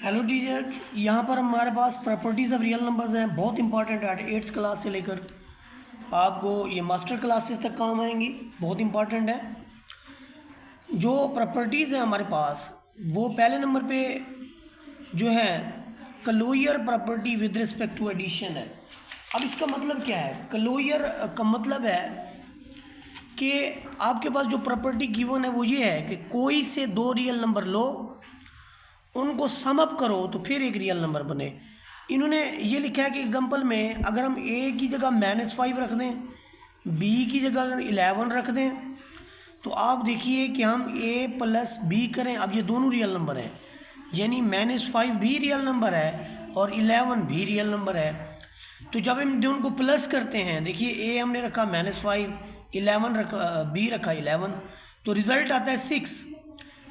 Hello teacher, यहाँ पर हमारे पास प्रॉपर्टीज़ ऑफ रियल नंबर्स हैं। बहुत इंपॉर्टेंट है, 8th क्लास से लेकर आपको ये मास्टर क्लासेस तक काम आएंगी। बहुत इंपॉर्टेंट है। जो प्रॉपर्टीज़ हैं हमारे पास, वो पहले नंबर पे जो है closure property with respect to addition है। अब इसका मतलब क्या है? क्लोजर का मतलब है कि आपके पास जो प्रॉपर्टी गिवन है वो ये है कि कोई से दो रियल नंबर लो, उनको सम अप करो तो फिर एक रियल नंबर बने। इन्होंने ये लिखा है कि एग्जांपल में अगर हम a की जगह -5 रख दें, b की जगह अगर 11 रख दें, तो आप देखिए कि हम a प्लस b करें। अब ये दोनों रियल नंबर हैं, यानी -5 भी रियल नंबर है और 11 भी रियल नंबर है। तो जब हम दोनों को प्लस करते हैं, देखिए a हमने रखा -5, 11 रखा, b रखा 11, तो रिजल्ट आता है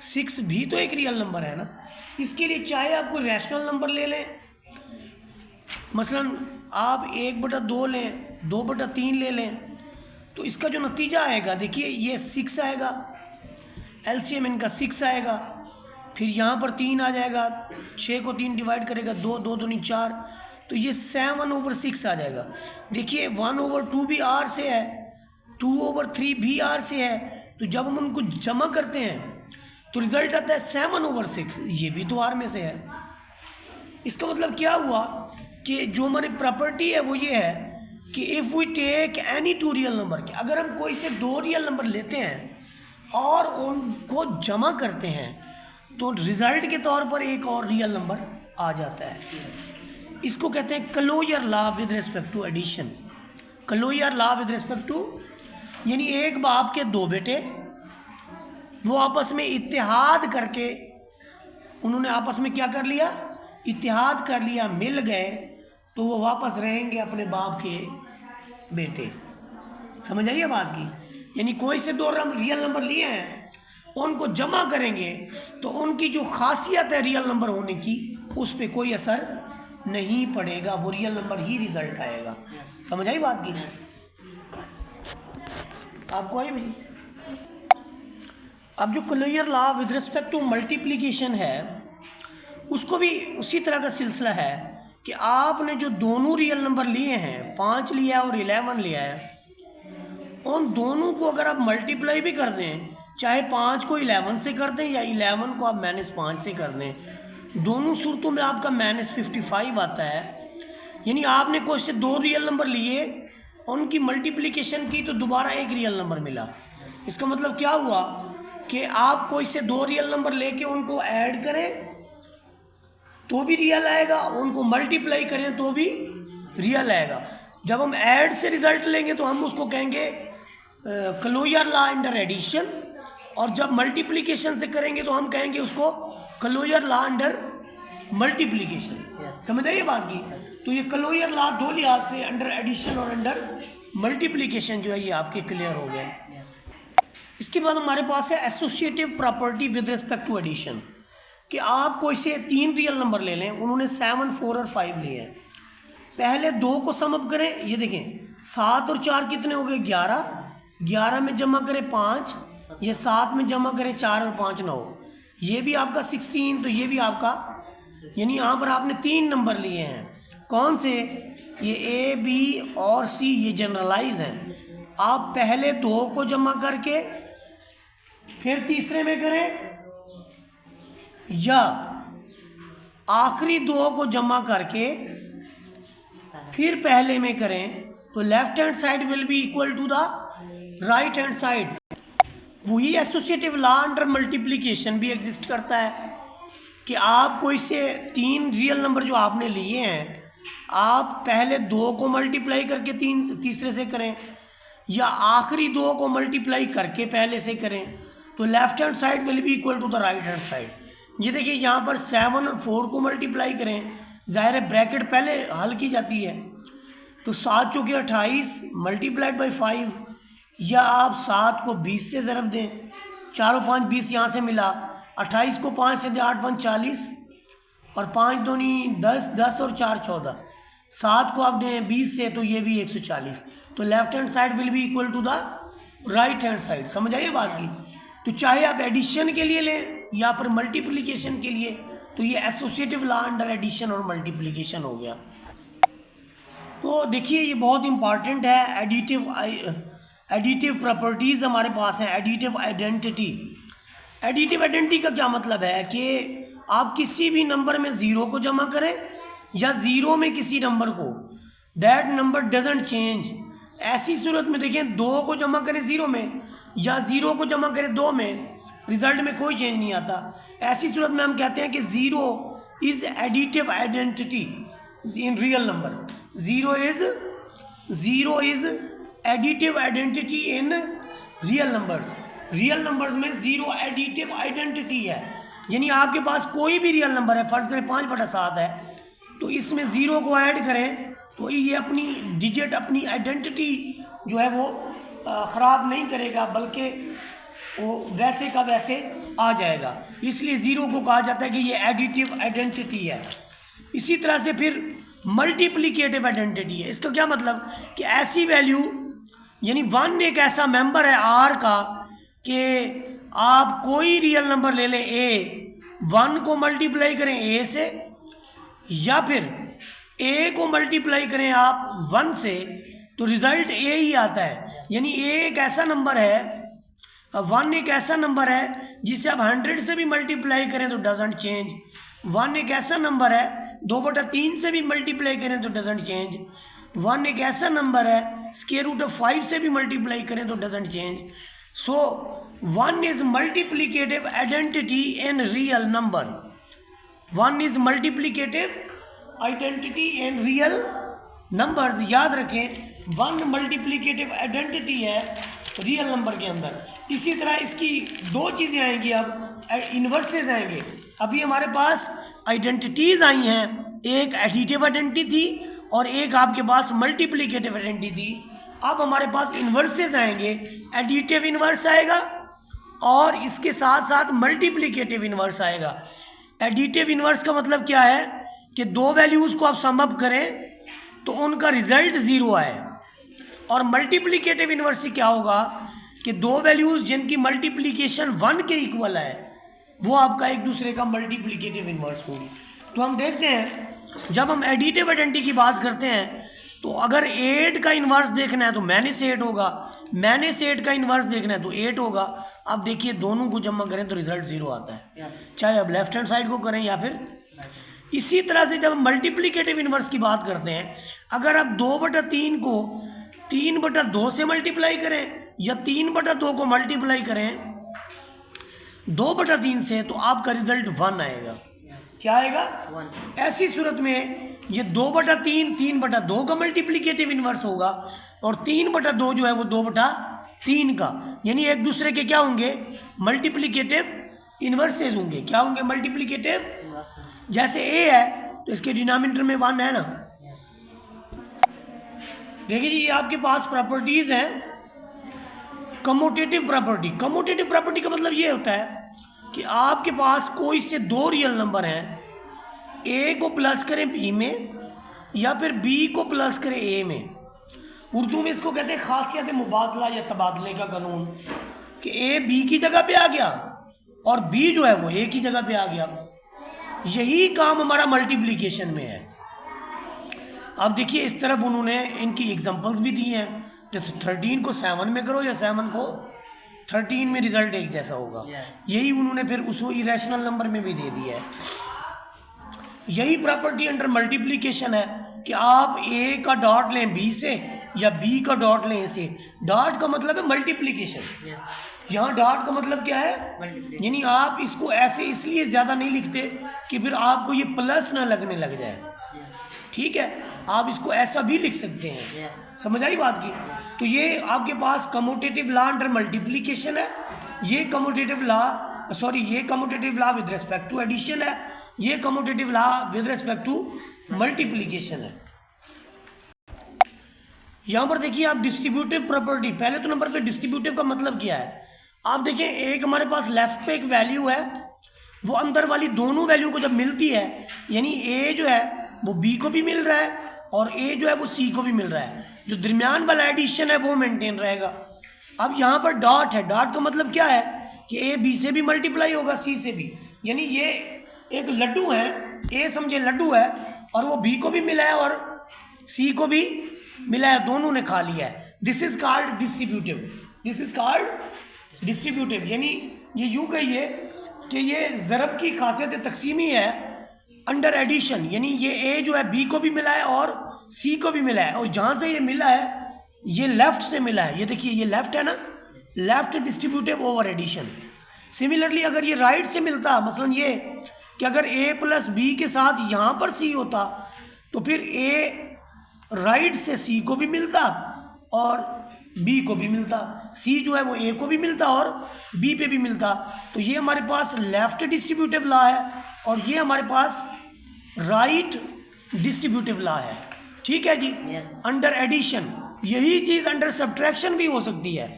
6 भी तो एक रियल नंबर है ना। इसके लिए चाहे आप कोई रैशनल नंबर ले लें, मसलन आप 1/2 लें, 2/3 ले लें, तो इसका जो नतीजा आएगा देखिए ये 6 आएगा, एलसीएम इनका 6 आएगा। फिर यहाँ पर 3 आ जाएगा, 6 को 3 डिवाइड करेगा 2, 2 दूनी 4, तो ये 7/6 आ जाएगा। देखिए 1/2 भी r से है, 2/3 भी r से है, तो जब हम उनको जमा करते हैं तो रिजल्ट आता है 7/6, ये भी तो r में से है। इसका मतलब क्या हुआ कि जो हमारी प्रॉपर्टी है वो ये है कि if we take any two real number, के अगर हम कोई से दो रियल नंबर लेते हैं और उनको जमा करते हैं तो रिजल्ट के तौर पर एक और रियल नंबर आ जाता है। इसको कहते हैं closure law with respect to addition. Closure law with respect to, यानी एक बाप के दो बेटे, वो आपस में इत्तेहाद करके, उन्होंने आपस में क्या कर लिया? इत्तेहाद कर लिया, मिल गए, तो वो वापस रहेंगे अपने बाप के बेटे। समझ आइए बात की? यानी कोई से दो रियल नंबर लिए हैं, उनको जमा करेंगे तो उनकी जो खासियत है रियल नंबर होने की, उस पर कोई असर नहीं पड़ेगा, वो रियल नंबर ही रिजल्ट आएगा। समझ आई बात की? आपको आई भाई? अब जो closure law with respect to multiplication है, उसको भी उसी तरह का सिलसिला है कि आपने जो दोनों रियल नंबर लिए हैं, 5 लिया है और 11 लिया है, उन दोनों को अगर आप मल्टीप्लाई भी कर दें, चाहे 5 को 11 से कर दें या 11 को आप -5 से कर दें, दोनों सूरतों में आपका -55 आता है। यानी आपने कोई से दो रियल नंबर लिए, उनकी मल्टीप्लिकेशन की तो दोबारा एक रियल नंबर मिला। इसका मतलब क्या हुआ कि आप कोई से दो रियल नंबर लेके उनको ऐड करें तो भी रियल आएगा, उनको मल्टीप्लाई करें तो भी रियल आएगा। जब हम ऐड से रिजल्ट लेंगे तो हम उसको कहेंगे क्लोजर लॉ अंडर एडिशन, और जब मल्टीप्लिकेशन से करेंगे तो हम कहेंगे उसको क्लोजर लॉ अंडर मल्टीप्लिकेशन। समझ आइए बात की? तो ये क्लोजर लॉ दो लिहाज से, अंडर एडिशन और अंडर मल्टीप्लिकेशन, जो है ये आपके क्लियर हो गए। इसके बाद हमारे पास है associative property with respect to addition, कि आप कोई से 3 रियल नंबर ले लें, उन्होंने 7, 4 और 5 लिए हैं। पहले 2 को सम अप करें, ये देखें 7 और 4 कितने हो गए? 11, 11 में जमा करें 5, ये 7 में जमा करें 4 और 5 9, ये भी आपका 16, तो ये भी आपका, यानी यहाँ पर आपने 3 नंबर लिए हैं। कौन से? ये A, B और C, ये जनरलाइज हैं। आप पहले 2 को जमा करके फिर तीसरे में करें, या आखिरी 2 को जमा करके फिर पहले में करें, तो left hand side will be equal to the right hand side. वही एसोसिएटिव लॉ अंडर मल्टीप्लिकेशन भी एग्जिस्ट करता है कि आप कोई से 3 रियल नंबर जो आपने लिए हैं, आप पहले 2 को मल्टीप्लाई करके तीसरे से करें, या आखिरी 2 को मल्टीप्लाई करके पहले से करें, तो left hand side will be equal to the right hand side. ये देखिए यहाँ पर 7 और 4 को मल्टीप्लाई करें, ज़ाहिर है ब्रैकेट पहले हल की जाती है, तो 7 चौके 28 मल्टीप्लाइड बाई 5, या आप 7 को 20 से ज़रब दें, 4 और 5 20 यहाँ से मिला, 28 को 5 से दें, 8 5 40, और 5 दूनी 10, 10 और 4 14, 7 को आप दें 20 से, तो ये भी 140, तो left hand side will be equal to the right hand side. समझ आइए बात की? तो चाहे आप एडिशन के लिए लें या फिर मल्टीप्लिकेशन के लिए, तो ये एसोसिएटिव लॉ अंडर एडिशन और मल्टीप्लिकेशन हो गया। तो देखिए ये बहुत इंपॉर्टेंट है। एडिटिव प्रॉपर्टीज़ हमारे पास हैं। Additive identity. एडिटिव आइडेंटिटी का क्या मतलब है कि आप किसी भी नंबर में ज़ीरो को जमा करें या ज़ीरो में किसी नंबर को, दैट नंबर डजेंट चेंज। ऐसी सूरत में देखें, दो को जमा करें ज़ीरो में या ज़ीरो को जमा करें दो में, रिजल्ट में कोई चेंज नहीं आता। ऐसी सूरत में हम कहते हैं कि zero is additive identity in real number. Zero is additive identity in real numbers. Real numbers में ज़ीरो एडिटिव आइडेंटिटी है। यानी आपके पास कोई भी रियल नंबर है, फ़र्ज़ करें 5/7 है, तो इसमें ज़ीरो को ऐड करें तो ये अपनी डिजिट, अपनी आइडेंटिटी जो है वो ख़राब नहीं करेगा, बल्कि वो वैसे का वैसे आ जाएगा। इसलिए ज़ीरो को कहा जाता है कि ये एडिटिव आइडेंटिटी है। इसी तरह से फिर मल्टीप्लिकेटिव आइडेंटिटी है। इसका क्या मतलब कि ऐसी वैल्यू, यानी 1 एक ऐसा मेंबर है आर का कि आप कोई रियल नंबर ले लें ए, 1 को मल्टीप्लाई करें ए से, या फिर ए को मल्टीप्लाई करें आप 1 से, तो रिज़ल्ट ए ही आता है। यानी ए एक ऐसा नंबर है, 1 एक ऐसा नंबर है जिसे आप 100 से भी मल्टीप्लाई करें तो डजेंट चेंज। 1 एक ऐसा नंबर है 2/3 से भी मल्टीप्लाई करें तो डजेंट चेंज। 1 एक ऐसा नंबर है स्क्वायर रूट ऑफ 5 से भी मल्टीप्लाई करें तो doesn't change. So 1 is multiplicative identity in real number. 1 is multiplicative identity in real numbers. याद रखें 1 मल्टीप्लिकेटिव आइडेंटिटी है रियल नंबर के अंदर। इसी तरह इसकी दो चीज़ें आएंगी, अब इन्वर्सेस आएंगे। अभी हमारे पास आइडेंटिटीज़ आई हैं, एक एडिटिव आइडेंटिटी थी और एक आपके पास मल्टीप्लिकेटिव आइडेंटिटी थी। अब हमारे पास इन्वर्सेस आएंगे, एडिटिव इन्वर्स आएगा और इसके साथ साथ मल्टीप्लिकेटिव इन्वर्स आएगा। एडिटिव इन्वर्स का मतलब क्या है कि दो वैल्यूज़ को आप सम अप करें तो उनका रिजल्ट ज़ीरो आए। और मल्टीप्लिकेटिव इन्वर्स से क्या होगा कि दो वैल्यूज़ जिनकी मल्टीप्लिकेशन 1 के इक्वल है वो आपका एक दूसरे का मल्टीप्लिकेटिव इन्वर्स होगी। तो हम देखते हैं जब हम एडिटिव आइडेंटिटी की बात करते हैं तो अगर 8 का इन्वर्स देखना है तो -8 होगा, -8 का इन्वर्स देखना है तो 8 होगा। अब देखिए दोनों को जमा करें तो रिजल्ट 0 आता है, चाहे आप लेफ्ट हैंड साइड को करें या फिर। इसी तरह से जब हम मल्टीप्लिकेटिव इन्वर्स की बात करते हैं, अगर आप 2/3 को 3/2 से मल्टीप्लाई करें या 3/2 को मल्टीप्लाई करें 2/3 से, तो आपका रिजल्ट 1 आएगा। क्या आएगा? 1। ऐसी सूरत में ये 2/3 3/2 का मल्टीप्लिकेटिव इन्वर्स होगा और 3/2 जो है वो 2/3 का, यानी एक दूसरे के क्या होंगे? मल्टीप्लिकेटिव इन्वर्सेस होंगे। क्या होंगे? मल्टीप्लिकेटिव। जैसे ए है तो इसके डिनोमिनेटर में 1 है ना। देखिए जी, ये आपके पास प्रॉपर्टीज हैं कम्यूटेटिव प्रॉपर्टी। कम्यूटेटिव प्रॉपर्टी का मतलब ये होता है कि आपके पास कोई से दो रियल नंबर हैं, ए को प्लस करें बी में या फिर बी को प्लस करें ए में। उर्दू में इसको कहते हैं खासियत मुबादला या तबादले का कानून, कि ए बी की जगह पे आ गया और बी जो है वो ए की जगह पे आ गया। यही काम हमारा मल्टीप्लिकेशन में है। अब देखिए इस तरफ उन्होंने इनकी एग्जांपल्स भी दी हैं, जैसे 13 को 7 में करो या 7 को 13 में, रिजल्ट एक जैसा होगा। यही उन्होंने फिर उस इरेशनल नंबर में भी दे दिया है। यही प्रॉपर्टी अंडर मल्टीप्लिकेशन है कि आप ए का डॉट लें बी से या बी का डॉट लें ए से। डॉट का मतलब है मल्टीप्लिकेशन। यहाँ डॉट का मतलब क्या है? यानी आप इसको ऐसे इसलिए ज़्यादा नहीं लिखते कि फिर आपको ये प्लस ना लगने लग जाए। ठीक है, आप इसको ऐसा भी लिख सकते हैं। समझ आई बात की? तो ये आपके पास कम्यूटेटिव लॉ अंडर मल्टीप्लिकेशन है, ये commutative law with respect to addition है, ये commutative law with respect to multiplication है। यहाँ पर देखिए आप डिस्ट्रीब्यूटिव प्रॉपर्टी, पहले तो नंबर पे डिस्ट्रीब्यूटिव का मतलब क्या है? आप देखिए एक हमारे पास लेफ्ट पे एक वैल्यू है, वो अंदर वाली दोनों वैल्यू को जब मिलती है, यानी ए जो है वो बी को भी मिल रहा है और ए जो है वो सी को भी मिल रहा है, जो दरमियान वाला एडिशन है वो मेंटेन रहेगा। अब यहाँ पर डॉट है, डॉट का मतलब क्या है कि ए बी से भी मल्टीप्लाई होगा सी से भी, यानी ये एक लड्डू है, ए समझे लड्डू है और वो बी को भी मिला है और सी को भी मिला है, दोनों ने खा लिया है। This is called distributive, this is called distributive. यानी ये यूं कहिए कि ये ज़रब की खासियत तकसीमी है अंडर एडिशन, यानी ये ए जो है बी को भी मिला है और सी को भी मिला है, और जहाँ से ये मिला है ये लेफ्ट से मिला है। ये देखिए ये लेफ्ट है ना, left distributive over addition. Similarly अगर ये राइट से मिलता, मसलन ये कि अगर ए प्लस बी के साथ यहाँ पर सी होता तो फिर ए राइट से सी को भी मिलता और बी को भी मिलता, सी जो है वो ए को भी मिलता और बी पे भी मिलता। तो ये हमारे पास लेफ्ट डिस्ट्रीब्यूटिव लॉ है और ये हमारे पास राइट डिस्ट्रीब्यूटिव लॉ है। ठीक है जी। अंडर एडिशन यही चीज़ अंडर सब्ट्रैक्शन भी हो सकती है।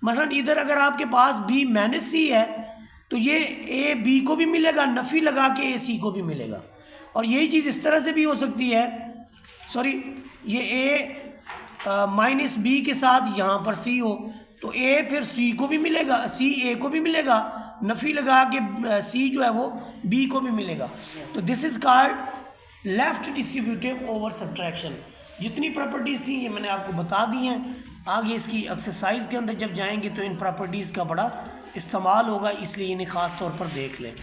मसलन इधर अगर आपके पास बी माइनस सी है तो ये ए बी को भी मिलेगा, नफ़ी लगा के ए सी को भी मिलेगा। और यही चीज़ इस तरह से भी हो सकती है, सॉरी ये ए माइनस बी के साथ यहाँ पर सी हो तो ए फिर सी को भी मिलेगा, सी ए को भी मिलेगा, नफ़ी लगा के सी जो है वो बी को भी मिलेगा। तो this is called left distributive over subtraction. जितनी प्रॉपर्टीज़ थी ये मैंने आपको बता दी हैं। आगे इसकी एक्सरसाइज के अंदर जब जाएंगे तो इन प्रॉपर्टीज़ का बड़ा इस्तेमाल होगा, इसलिए इन्हें ख़ास तौर पर देख लें।